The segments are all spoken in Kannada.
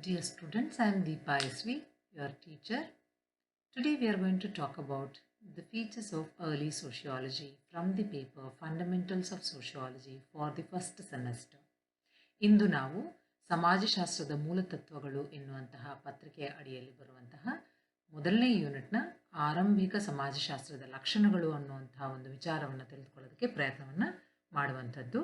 Dear students, I am Deepa Isvi, your teacher. Today we are going to talk about the features of early sociology from the paper Fundamentals of Sociology for the first semester. ಇಂದು ನಾವು ಸಮಾಜಶಾಸ್ತ್ರದ ಮೂಲತತ್ವಗಳು ಎನ್ನುವಂತಹ ಪತ್ರಿಕೆಯ ಅಡಿಯಲ್ಲಿ ಬರುವಂತಹ ಮೊದಲನೇ ಯೂನಿಟ್ನ ಆರಂಭಿಕ ಸಮಾಜಶಾಸ್ತ್ರದ ಲಕ್ಷಣಗಳು ಅನ್ನುವಂತಹ ಒಂದು ವಿಚಾರವನ್ನು ತಿಳಿದುಕೊಳ್ಳೋದಕ್ಕೆ ಪ್ರಯತ್ನವನ್ನು ಮಾಡುವಂಥದ್ದು.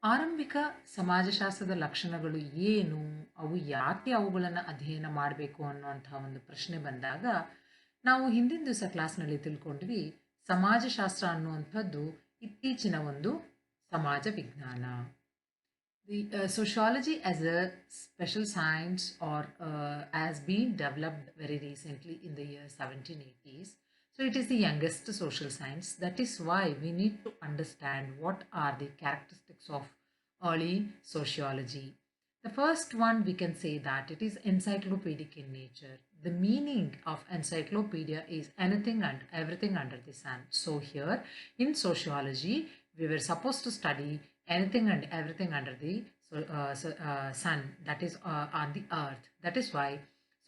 ಆರಂಭಿಕ ಸಮಾಜಶಾಸ್ತ್ರದ ಲಕ್ಷಣಗಳು ಏನು, ಅವು ಯಾಕೆ ಅವುಗಳನ್ನು ಅಧ್ಯಯನ ಮಾಡಬೇಕು ಅನ್ನುವಂತಹ ಒಂದು ಪ್ರಶ್ನೆ ಬಂದಾಗ ನಾವು ಹಿಂದಿನ ದಿವಸ ಕ್ಲಾಸ್ನಲ್ಲಿ ತಿಳ್ಕೊಂಡ್ವಿ ಸಮಾಜಶಾಸ್ತ್ರ ಅನ್ನುವಂಥದ್ದು ಇತ್ತೀಚಿನ ಒಂದು ಸಮಾಜ ವಿಜ್ಞಾನ. The sociology as a special science or has been developed very recently in the year 1780s. So it is the youngest social science. That is why we need to understand what are the characteristics of early sociology. The first one, we can say that it is encyclopedic in nature. The meaning of encyclopedia is anything and everything under the sun. So here in sociology, we were supposed to study anything and everything under the sun, that is on the earth. That is why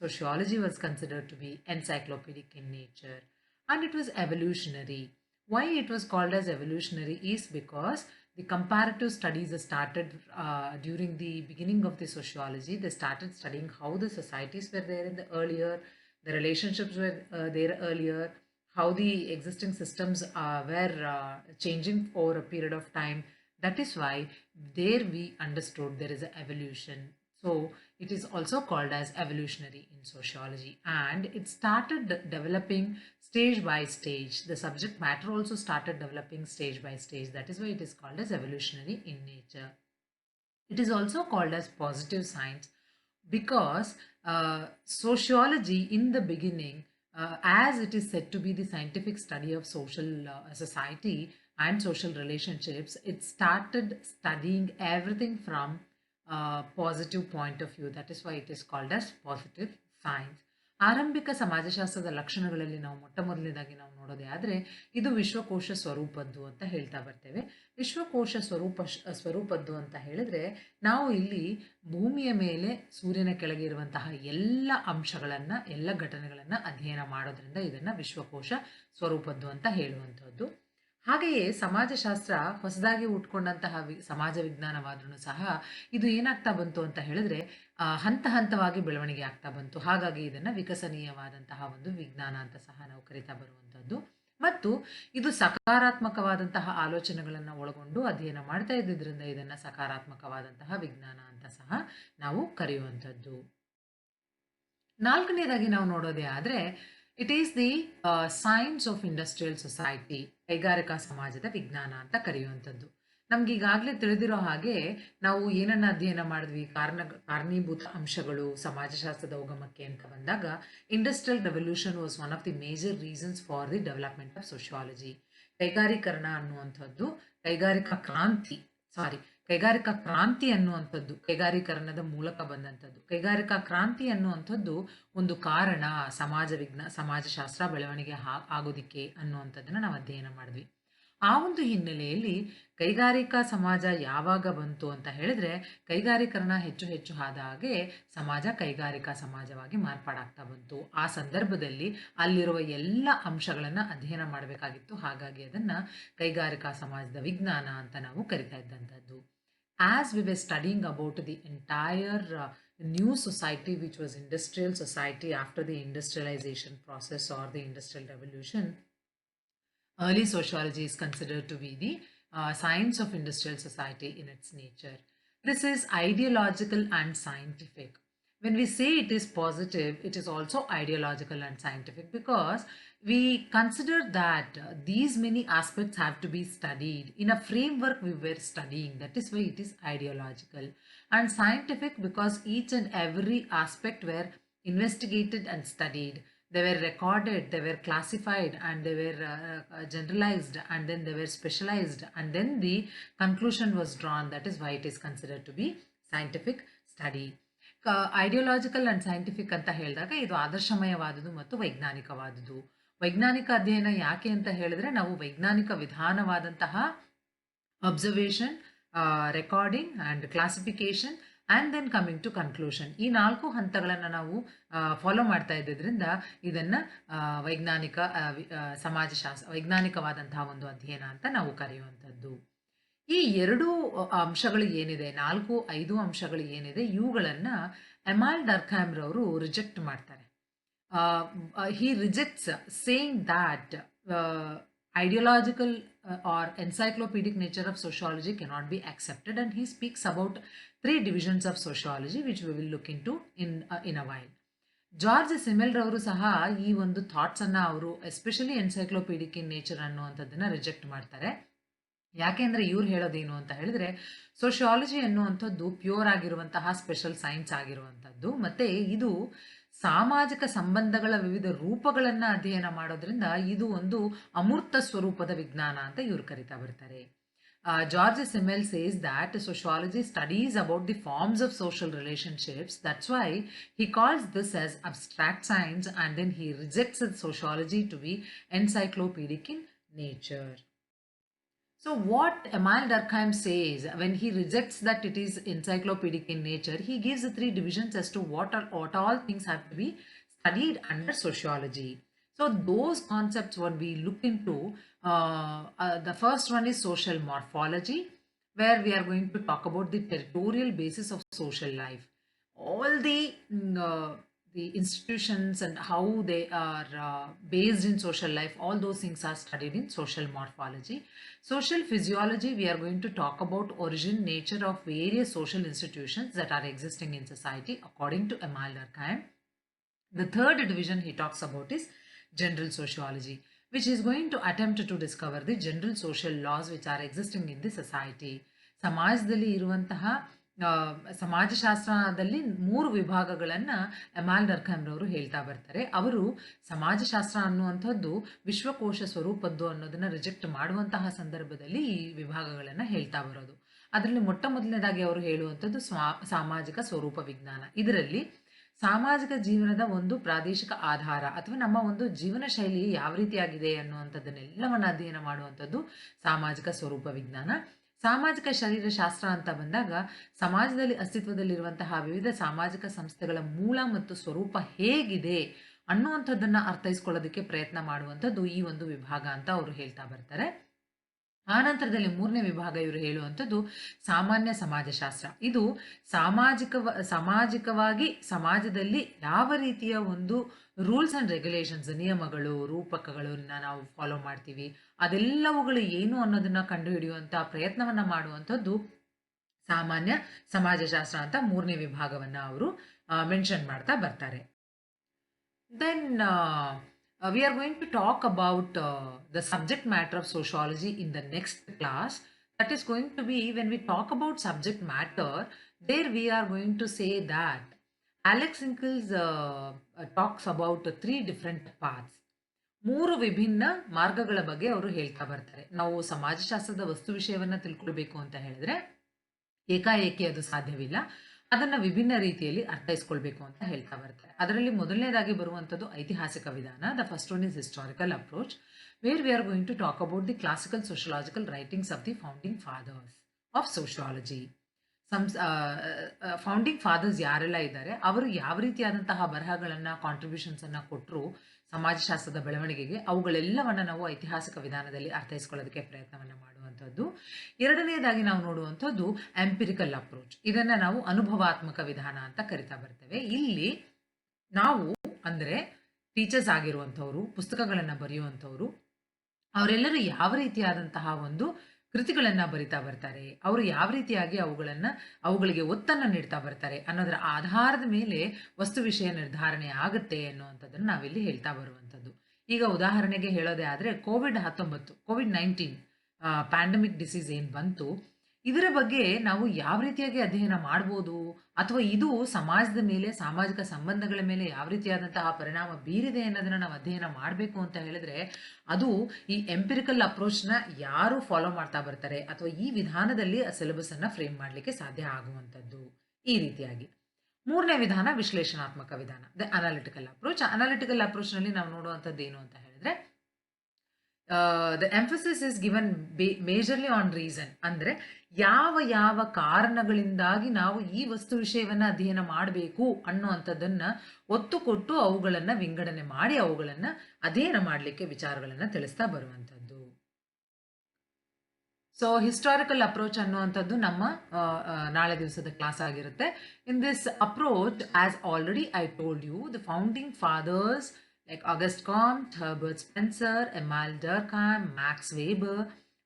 sociology was considered to be encyclopedic in nature. And it was evolutionary. Why it was called as evolutionary is because the comparative studies started during the beginning of the sociology. They started studying how the societies were there in the earlier, the relationships were there earlier, how the existing systems were changing over a period of time. That is why there we understood there is an evolution. So it is also called as evolutionary in sociology, and it started developing stage by stage. The subject matter also started developing stage by stage. That is why it is called as evolutionary in nature. It is also called as positive science because sociology in the beginning, as it is said to be the scientific study of social society and social relationships, it started studying everything from positive point of view. That is why it is called as positive science. ಆರಂಭಿಕ ಸಮಾಜಶಾಸ್ತ್ರದ ಲಕ್ಷಣಗಳಲ್ಲಿ ನಾವು ಮೊದಲನೇದಾಗಿ ನಾವು ನೋಡೋದೇ ಆದರೆ ಇದು ವಿಶ್ವಕೋಶ ಸ್ವರೂಪದ್ದು ಅಂತ ಹೇಳ್ತಾ ಬರ್ತೇವೆ. ವಿಶ್ವಕೋಶ ಸ್ವರೂಪದ್ದು ಅಂತ ಹೇಳಿದ್ರೆ ನಾವು ಇಲ್ಲಿ ಭೂಮಿಯ ಮೇಲೆ ಸೂರ್ಯನ ಕೆಳಗೆ ಇರುವಂತಹ ಎಲ್ಲ ಅಂಶಗಳನ್ನು, ಎಲ್ಲ ಘಟನೆಗಳನ್ನು ಅಧ್ಯಯನ ಮಾಡೋದ್ರಿಂದ ಇದನ್ನು ವಿಶ್ವಕೋಶ ಸ್ವರೂಪದ್ದು ಅಂತ ಹೇಳುವಂಥದ್ದು. ಹಾಗೆಯೇ ಸಮಾಜಶಾಸ್ತ್ರ ಹೊಸದಾಗಿ ಹುಟ್ಕೊಂಡಂತಹ ಸಮಾಜ ವಿಜ್ಞಾನವಾದ್ರೂ ಸಹ ಇದು ಏನಾಗ್ತಾ ಬಂತು ಅಂತ ಹೇಳಿದ್ರೆ ಹಂತ ಹಂತವಾಗಿ ಬೆಳವಣಿಗೆ ಆಗ್ತಾ ಬಂತು. ಹಾಗಾಗಿ ಇದನ್ನು ವಿಕಸನೀಯವಾದಂತಹ ಒಂದು ವಿಜ್ಞಾನ ಅಂತ ಸಹ ನಾವು ಕರಿತಾ ಬರುವಂಥದ್ದು. ಮತ್ತು ಇದು ಸಕಾರಾತ್ಮಕವಾದಂತಹ ಆಲೋಚನೆಗಳನ್ನು ಒಳಗೊಂಡು ಅಧ್ಯಯನ ಮಾಡ್ತಾ ಇದ್ದಿದ್ದರಿಂದ ಇದನ್ನು ಸಕಾರಾತ್ಮಕವಾದಂತಹ ವಿಜ್ಞಾನ ಅಂತ ಸಹ ನಾವು ಕರೆಯುವಂಥದ್ದು. ನಾಲ್ಕನೇದಾಗಿ ನಾವು ನೋಡೋದೇ ಆದರೆ it is the science of industrial society, ಕೈಗಾರಿಕಾ ಸಮಾಜದ ವಿಜ್ಞಾನ ಅಂತ ಕರೆಯುವಂಥದ್ದು. ನಮ್ಗೆ ಈಗಾಗಲೇ ತಿಳಿದಿರೋ ಹಾಗೆ ನಾವು ಏನನ್ನ ಅಧ್ಯಯನ ಮಾಡಿದ್ವಿ, ಕಾರಣೀಭೂತ ಅಂಶಗಳು ಸಮಾಜಶಾಸ್ತ್ರದ ಉಗಮಕ್ಕೆ ಅಂತ ಬಂದಾಗ industrial revolution was one of the major reasons for the development of sociology. ಕೈಗಾರೀಕರಣ ಅನ್ನುವಂಥದ್ದು ಕೈಗಾರಿಕಾ ಕ್ರಾಂತಿ ಅನ್ನುವಂಥದ್ದು ಕೈಗಾರೀಕರಣದ ಮೂಲಕ ಬಂದಂಥದ್ದು. ಕೈಗಾರಿಕಾ ಕ್ರಾಂತಿ ಅನ್ನುವಂಥದ್ದು ಒಂದು ಕಾರಣ ಸಮಾಜಶಾಸ್ತ್ರ ಬೆಳವಣಿಗೆ ಆಗೋದಿಕ್ಕೆ ಅನ್ನುವಂಥದ್ದನ್ನು ನಾವು ಅಧ್ಯಯನ ಮಾಡಿದ್ವಿ. ಆ ಒಂದು ಹಿನ್ನೆಲೆಯಲ್ಲಿ ಕೈಗಾರಿಕಾ ಸಮಾಜ ಯಾವಾಗ ಬಂತು ಅಂತ ಹೇಳಿದ್ರೆ ಕೈಗಾರೀಕರಣ ಹೆಚ್ಚು ಹೆಚ್ಚು ಆದ ಹಾಗೆ ಸಮಾಜ ಕೈಗಾರಿಕಾ ಸಮಾಜವಾಗಿ ಮಾರ್ಪಾಡಾಗ್ತಾ ಬಂತು. ಆ ಸಂದರ್ಭದಲ್ಲಿ ಅಲ್ಲಿರುವ ಎಲ್ಲ ಅಂಶಗಳನ್ನು ಅಧ್ಯಯನ ಮಾಡಬೇಕಾಗಿತ್ತು. ಹಾಗಾಗಿ ಅದನ್ನು ಕೈಗಾರಿಕಾ ಸಮಾಜದ ವಿಜ್ಞಾನ ಅಂತ ನಾವು ಕರಿತಾ ಇದ್ದಂಥದ್ದು. As we were studying about the entire new society, which was industrial society after the industrialization process or the industrial revolution, early sociology is considered to be the science of industrial society in its nature. This is ideological and scientific. When we say it is positive, it is also ideological and scientific because we consider that these many aspects have to be studied in a framework we were studying. That is why it is ideological. And scientific because each and every aspect were investigated and studied. They were recorded, they were classified, and they were generalized, and then they were specialized, and then the conclusion was drawn. That is why it is considered to be scientific study. Ideological and scientific ಅಂತ ಹೇಳಿದಾಗ ಇದು ಆದರ್ಶಮಯವಾದುದು ಮತ್ತು ವೈಜ್ಞಾನಿಕವಾದುದು. ವೈಜ್ಞಾನಿಕ ಅಧ್ಯಯನ ಯಾಕೆ ಅಂತ ಹೇಳಿದ್ರೆ ನಾವು ವೈಜ್ಞಾನಿಕ ವಿಧಾನವಾದಂತಹ observation recording and classification and then coming to conclusion. ಈ 4 ಹಂತಗಳನ್ನು ನಾವು ಫಾಲೋ ಮಾಡ್ತಾ ಇದ್ದಿದ್ದರಿಂದ ಇದನ್ನು ವೈಜ್ಞಾನಿಕವಾದಂತಹ ಒಂದು ಅಧ್ಯಯನ ಅಂತ ನಾವು ಕರೆಯುವಂಥದ್ದು. ಈ 2 ಅಂಶಗಳು ಏನಿದೆ, 4, 5 ಅಂಶಗಳು ಏನಿದೆ, ಇವುಗಳನ್ನು ಎಮಾಲ್ ಡರ್ಖೈಮ್ ರವರು ರಿಜೆಕ್ಟ್ ಮಾಡ್ತಾರೆ. He rejects saying that ideological or encyclopedic nature of sociology cannot be accepted, and he speaks about 3 divisions of sociology which we will look into in a while. George Simmel ರವರು ಸಹ ಈ ಒಂದು ಥಾಟ್ಸ್ ಅನ್ನ ಅವರು ಎಸ್ಪೆಷಲಿ ಎನ್ಸೈಕ್ಲೋಪೀಡಿಕ್ ಇನ್ ನೇಚರ್ ಅನ್ನುವಂಥದ್ದನ್ನ ರಿಜೆಕ್ಟ್ ಮಾಡ್ತಾರೆ. ಯಾಕೆಂದ್ರೆ ಇವ್ರು ಹೇಳೋದೇನು ಅಂತ ಹೇಳಿದ್ರೆ, ಸೋಷಿಯಾಲಜಿ ಅನ್ನುವಂಥದ್ದು ಪ್ಯೂರ್ ಆಗಿರುವಂತಹ ಸ್ಪೆಷಲ್ ಸೈನ್ಸ್ ಆಗಿರುವಂಥದ್ದು, ಮತ್ತೆ ಇದು ಸಾಮಾಜಿಕ ಸಂಬಂಧಗಳ ವಿವಿಧ ರೂಪಗಳನ್ನ ಅಧ್ಯಯನ ಮಾಡೋದ್ರಿಂದ ಇದು ಒಂದು ಅಮೂರ್ತ ಸ್ವರೂಪದ ವಿಜ್ಞಾನ ಅಂತ ಇವ್ರು ಕರಿತಾ ಬರ್ತಾರೆ. George Simmel says that sociology studies about the forms of social relationships. That's why he calls this as abstract science, and then he rejects sociology to be encyclopedic in nature. So what Emile Durkheim says when he rejects that it is encyclopedic in nature, he gives the 3 divisions as to what all things have to be studied under sociology. So those concepts what we look into, the first one is social morphology, where we are going to talk about the territorial basis of social life. All the institutions and how they are based in social life, all those things are studied in social morphology. Social physiology, we are going to talk about origin, nature of various social institutions that are existing in society according to Emile Durkheim. The third division he talks about is general sociology, which is going to attempt to discover the general social laws which are existing in the society. ಸಮಾಜದಲ್ಲಿ ಇರುವಂತಹ ಸಮಾಜಶಾಸ್ತ್ರದಲ್ಲಿ 3 ವಿಭಾಗಗಳನ್ನು ಎಮಾಲ್ ಡರ್ಖೈಮ್ ರವರು ಹೇಳ್ತಾ ಬರ್ತಾರೆ. ಅವರು ಸಮಾಜಶಾಸ್ತ್ರ ಅನ್ನುವಂಥದ್ದು ವಿಶ್ವಕೋಶ ಸ್ವರೂಪದ್ದು ಅನ್ನೋದನ್ನ ರಿಜೆಕ್ಟ್ ಮಾಡುವಂತಹ ಸಂದರ್ಭದಲ್ಲಿ ಈ ವಿಭಾಗಗಳನ್ನು ಹೇಳ್ತಾ ಬರೋದು. ಅದರಲ್ಲಿ ಮೊಟ್ಟ ಮೊದಲನೇದಾಗಿ ಅವರು ಹೇಳುವಂಥದ್ದು ಸಾಮಾಜಿಕ ಸ್ವರೂಪ ವಿಜ್ಞಾನ. ಇದರಲ್ಲಿ ಸಾಮಾಜಿಕ ಜೀವನದ ಒಂದು ಪ್ರಾದೇಶಿಕ ಆಧಾರ ಅಥವಾ ನಮ್ಮ ಒಂದು ಜೀವನ ಶೈಲಿ ಯಾವ ರೀತಿಯಾಗಿದೆ ಅನ್ನುವಂಥದ್ದನ್ನೆಲ್ಲವನ್ನು ಅಧ್ಯಯನ ಮಾಡುವಂಥದ್ದು ಸಾಮಾಜಿಕ ಸ್ವರೂಪ ವಿಜ್ಞಾನ. ಸಾಮಾಜಿಕ ಶರೀರಶಾಸ್ತ್ರ ಅಂತ ಬಂದಾಗ ಸಮಾಜದಲ್ಲಿ ಅಸ್ತಿತ್ವದಲ್ಲಿರುವಂತಹ ವಿವಿಧ ಸಾಮಾಜಿಕ ಸಂಸ್ಥೆಗಳ ಮೂಲ ಮತ್ತು ಸ್ವರೂಪ ಹೇಗಿದೆ ಅನ್ನುವಂಥದ್ದನ್ನ ಅರ್ಥೈಸ್ಕೊಳ್ಳೋದಕ್ಕೆ ಪ್ರಯತ್ನ ಮಾಡುವಂಥದ್ದು ಈ ಒಂದು ವಿಭಾಗ ಅಂತ ಅವರು ಹೇಳ್ತಾ ಬರ್ತಾರೆ. ಆನಂತರದಲ್ಲಿ 3ನೇ ವಿಭಾಗ ಇವರು ಹೇಳುವಂಥದ್ದು ಸಾಮಾನ್ಯ ಸಮಾಜಶಾಸ್ತ್ರ. ಇದು ಸಾಮಾಜಿಕವಾಗಿ ಸಮಾಜದಲ್ಲಿ ಯಾವ ರೀತಿಯ ಒಂದು ರೂಲ್ಸ್ ಅಂಡ್ ರೆಗ್ಯುಲೇಷನ್ಸ್, ನಿಯಮಗಳು, ರೂಪಕಗಳನ್ನ ನಾವು ಫಾಲೋ ಮಾಡ್ತೀವಿ, ಅದೆಲ್ಲವುಗಳು ಏನು ಅನ್ನೋದನ್ನ ಕಂಡುಹಿಡಿಯುವಂಥ ಪ್ರಯತ್ನವನ್ನ ಮಾಡುವಂಥದ್ದು ಸಾಮಾನ್ಯ ಸಮಾಜಶಾಸ್ತ್ರ ಅಂತ 3ನೇ ವಿಭಾಗವನ್ನ ಅವರು ಮೆನ್ಷನ್ ಮಾಡ್ತಾ ಬರ್ತಾರೆ. Then we are going to talk about the subject matter of sociology in the next class. That is going to be, when we talk about subject matter, there we are going to say that Alex Ingalls talks about 3 different paths. 3 ವಿಭಿನ್ನ ಮಾರ್ಗಗಳ ಬಗ್ಗೆ ಅವರು ಹೇಳ್ತಾ ಬರ್ತಾರೆ. ನಾವು ಸಮಾಜಶಾಸ್ತ್ರದ ವಸ್ತು ವಿಷಯವನ್ನ ತಿಳ್ಕೊಳ್ಬೇಕು ಅಂತ ಹೇಳಿದ್ರೆ ಏಕಾಏಕಿ ಅದು ಸಾಧ್ಯವಿಲ್ಲ, ಅದನ್ನ ವಿಭಿನ್ನ ರೀತಿಯಲ್ಲಿ ಅರ್ಥೈಸ್ಕೊಳ್ಬೇಕು ಅಂತ ಹೇಳ್ತಾ ಬರ್ತಾರೆ. ಅದರಲ್ಲಿ ಮೊದಲನೇದಾಗಿ ಬರುವಂಥದ್ದು ಐತಿಹಾಸಿಕ ವಿಧಾನ. The first one is historical approach, where we are going to talk about the classical sociological writings of the founding fathers of sociology. Founding fathers ಯಾರೆಲ್ಲ ಇದ್ದಾರೆ, ಅವರು ಯಾವ ರೀತಿಯಾದಂತಹ ಬರಹಗಳನ್ನ ಕಾಂಟ್ರಿಬ್ಯೂಷನ್ಸ್ ಅನ್ನ ಕೊಟ್ಟರು ಸಮಾಜಶಾಸ್ತ್ರದ ಬೆಳವಣಿಗೆಗೆ, ಅವುಗಳೆಲ್ಲವನ್ನ ನಾವು ಐತಿಹಾಸಿಕ ವಿಧಾನದಲ್ಲಿ ಅರ್ಥೈಸ್ಕೊಳ್ಳೋದಕ್ಕೆ ಪ್ರಯತ್ನವನ್ನ ಮಾಡುವಂಥದ್ದು. ಎರಡನೇದಾಗಿ ನಾವು ನೋಡುವಂಥದ್ದು ಎಂಪಿರಿಕಲ್ ಅಪ್ರೋಚ್. ಇದನ್ನ ನಾವು ಅನುಭವಾತ್ಮಕ ವಿಧಾನ ಅಂತ ಕರಿತಾ ಬರ್ತೇವೆ. ಇಲ್ಲಿ ನಾವು ಅಂದ್ರೆ ಟೀಚರ್ಸ್ ಆಗಿರುವಂಥವ್ರು, ಪುಸ್ತಕಗಳನ್ನ ಬರೆಯುವಂಥವ್ರು, ಅವರೆಲ್ಲರೂ ಯಾವ ರೀತಿಯಾದಂತಹ ಒಂದು ಕೃತಿಗಳನ್ನ ಬರಿತಾ ಬರ್ತಾರೆ, ಅವರು ಯಾವ ರೀತಿಯಾಗಿ ಅವುಗಳಿಗೆ ಒತ್ತನ್ನು ನೀಡ್ತಾ ಬರ್ತಾರೆ ಅನ್ನೋದರ ಆಧಾರದ ಮೇಲೆ ವಸ್ತು ವಿಷಯ ನಿರ್ಧಾರಣೆ ಆಗುತ್ತೆ ಅನ್ನುವಂಥದ್ದನ್ನು ನಾವಿಲ್ಲಿ ಹೇಳ್ತಾ ಬರುವಂಥದ್ದು. ಈಗ ಉದಾಹರಣೆಗೆ ಹೇಳೋದೇ ಆದರೆ ಕೋವಿಡ್-19 ಪ್ಯಾಂಡಮಿಕ್ ಡಿಸೀಸ್ ಏನು ಬಂತು, ಇದರ ಬಗ್ಗೆ ನಾವು ಯಾವ ರೀತಿಯಾಗಿ ಅಧ್ಯಯನ ಮಾಡ್ಬೋದು, ಅಥವಾ ಇದು ಸಮಾಜದ ಮೇಲೆ, ಸಾಮಾಜಿಕ ಸಂಬಂಧಗಳ ಮೇಲೆ ಯಾವ ರೀತಿಯಾದಂತಹ ಪರಿಣಾಮ ಬೀರಿದೆ ಅನ್ನೋದನ್ನ ನಾವು ಅಧ್ಯಯನ ಮಾಡಬೇಕು ಅಂತ ಹೇಳಿದ್ರೆ, ಅದು ಈ ಎಂಪಿರಿಕಲ್ ಅಪ್ರೋಚ್ನ ಯಾರು ಫಾಲೋ ಮಾಡ್ತಾ ಬರ್ತಾರೆ ಅಥವಾ ಈ ವಿಧಾನದಲ್ಲಿ ಆ ಸಿಲೆಬಸ್ ಅನ್ನ ಫ್ರೇಮ್ ಮಾಡಲಿಕ್ಕೆ ಸಾಧ್ಯ ಆಗುವಂಥದ್ದು. ಈ ರೀತಿಯಾಗಿ 3ನೇ ವಿಧಾನ ವಿಶ್ಲೇಷಣಾತ್ಮಕ ವಿಧಾನ, the analytical approach. Analytical approach ನಲ್ಲಿ ನಾವು ನೋಡುವಂಥದ್ದು ಏನು ಅಂತ ಹೇಳಿದ್ರೆ, the emphasis is given majorly on reason. ಅಂದ್ರೆ ಯಾವ ಯಾವ ಕಾರಣಗಳಿಂದಾಗಿ ನಾವು ಈ ವಸ್ತು ವಿಷಯವನ್ನ ಅಧ್ಯಯನ ಮಾಡಬೇಕು ಅನ್ನುವಂಥದ್ದನ್ನ ಒತ್ತು ಕೊಟ್ಟು ಅವುಗಳನ್ನ ವಿಂಗಡಣೆ ಮಾಡಿ ಅವುಗಳನ್ನ ಅಧ್ಯಯನ ಮಾಡಲಿಕ್ಕೆ ವಿಚಾರಗಳನ್ನ ತಿಳಿಸ್ತಾ ಬರುವಂಥದ್ದು. ಸೊ ಹಿಸ್ಟಾರಿಕಲ್ ಅಪ್ರೋಚ್ ಅನ್ನುವಂಥದ್ದು ನಮ್ಮ ನಾಳೆ ದಿವಸದ ಕ್ಲಾಸ್ ಆಗಿರುತ್ತೆ. In this approach, as already I told you, the founding fathers like Auguste Comte, Herbert Spencer, Emile Durkheim, Max Weber,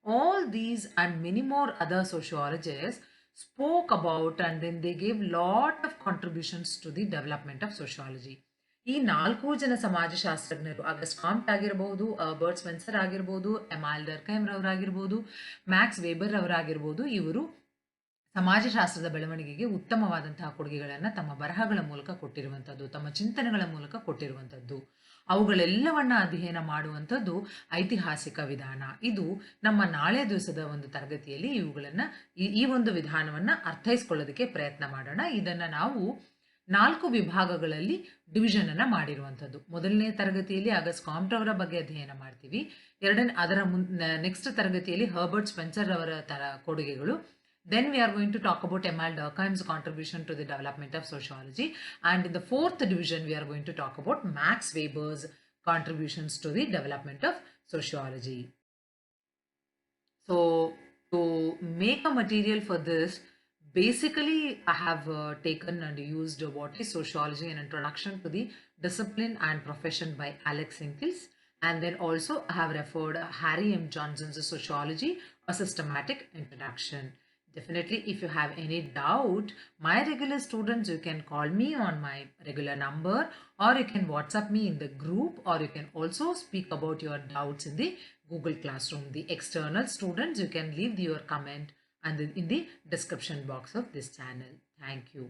all these and many more other sociologists spoke about, and then they gave lot of contributions to the development of sociology. ಈ 4 ಜನ ಸಮಾಜಶಾಸ್ತ್ರಜ್ಞರು, ಆಗಸ್ಟ್ ಕಾಮ್ಟ್ ಆಗಿರಬಹುದು, ಬರ್ಟ್ ಸ್ಪೆನ್ಸರ್ ಆಗಿರಬಹುದು, ಎಮಾಲ್ ಡರ್ಕೈಮ್ ರವರಾಗಿರ್ಬೋದು, ಮ್ಯಾಕ್ಸ್ ವೇಬರ್ ಅವರಾಗಿರ್ಬೋದು, ಇವರು ಸಮಾಜಶಾಸ್ತ್ರದ ಬೆಳವಣಿಗೆಗೆ ಉತ್ತಮವಾದಂತಹ ಕೊಡುಗೆಗಳನ್ನು ತಮ್ಮ ಬರಹಗಳ ಮೂಲಕ ಕೊಟ್ಟಿರುವಂಥದ್ದು, ತಮ್ಮ ಚಿಂತನೆಗಳ ಮೂಲಕ ಕೊಟ್ಟಿರುವಂಥದ್ದು. ಅವುಗಳೆಲ್ಲವನ್ನ ಅಧ್ಯಯನ ಮಾಡುವಂಥದ್ದು ಐತಿಹಾಸಿಕ ವಿಧಾನ. ಇದು ನಮ್ಮ ನಾಳೆ ದಿವಸದ ಒಂದು ತರಗತಿಯಲ್ಲಿ ಇವುಗಳನ್ನು ಈ ಒಂದು ವಿಧಾನವನ್ನು ಅರ್ಥೈಸ್ಕೊಳ್ಳೋದಕ್ಕೆ ಪ್ರಯತ್ನ ಮಾಡೋಣ. ಇದನ್ನು ನಾವು 4 ವಿಭಾಗಗಳಲ್ಲಿ ಡಿವಿಷನ್ ಅನ್ನ ಮಾಡಿರುವಂಥದ್ದು. ಮೊದಲನೇ ತರಗತಿಯಲ್ಲಿ ಆಗಸ್ಟ್ ಕಾಮ್ಟ್ ಅವರ ಬಗ್ಗೆ ಅಧ್ಯಯನ ಮಾಡ್ತೀವಿ. ಅದರ ನೆಕ್ಸ್ಟ್ ತರಗತಿಯಲ್ಲಿ ಹರ್ಬರ್ಟ್ ಸ್ಪೆನ್ಸರ್ ಅವರ ಕೊಡುಗೆಗಳು. Then we are going to talk about Emile Durkheim's contribution to the development of sociology. And in the 4th division, we are going to talk about Max Weber's contributions to the development of sociology. So to make a material for this, basically I have taken and used What is Sociology, an introduction to the discipline and profession by Alex Sinkels. And then also I have referred Harry M. Johnson's Sociology, a systematic introduction. Definitely, if you have any doubt, my regular students, you can call me on my regular number, or you can WhatsApp me in the group, or you can also speak about your doubts in the Google Classroom. The external students, you can leave your comment and in the description box of this channel. Thank you.